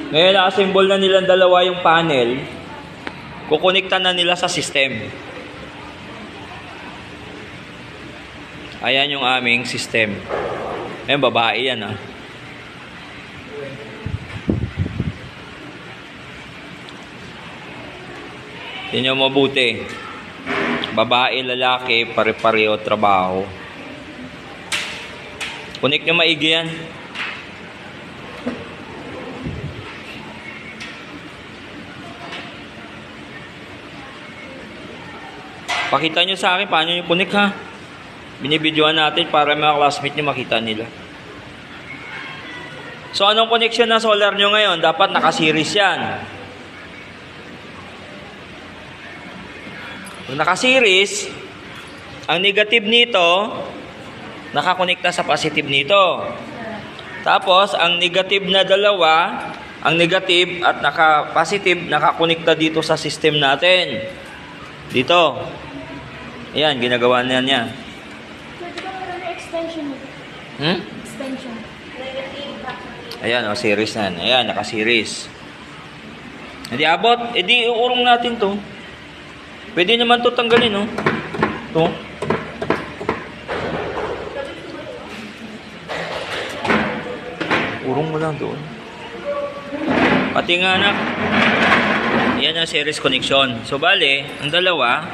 Ngayon, na-assemble na nilang dalawa yung panel. Kukonekta na nila sa system. Ayan yung aming system. Ayan, babae yan ah. Tingnan nyo mabuti. Babae, lalaki, pare-pareho trabaho. Connect nyo maigi yan. Pakita nyo sa akin paano yung connect ha. Binibidyoan natin para mga classmate nyo makita nila. So anong connection ng solar nyo ngayon? Dapat naka-series yan. Kung naka-series, ang negative nito nakakonekta sa positive nito. Tapos ang negative na dalawa, ang negative at naka-positive nakakonekta dito sa system natin. Dito. Ayan, ginagawa na niya. Extension. Extension. Ayan, series na. Ayan, naka-series. Hindi abot. Edi uurong natin to. Pwede naman to tanggalin, no? To. Urong mo lang doon. Pati nga anak. Yan ang series connection. So, bale, ang dalawa,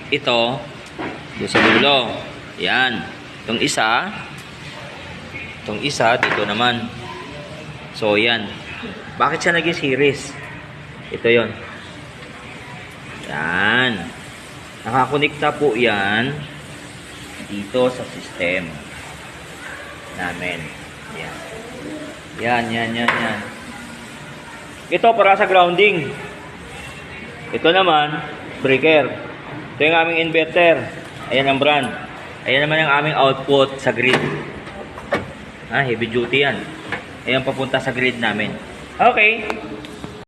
ito, doon sa dulo. Yan. Itong isa, dito naman. So, yan. Bakit siya naging series? Ito yon. Yan. Nakakonekta po yan dito sa system namin. Yan. Yan. Ito para sa grounding. Ito naman, breaker. Ito yung aming inverter. Ayan ang brand. Ayan naman ang aming output sa grid. Heavy duty yan. Ayan papunta sa grid namin. Okay.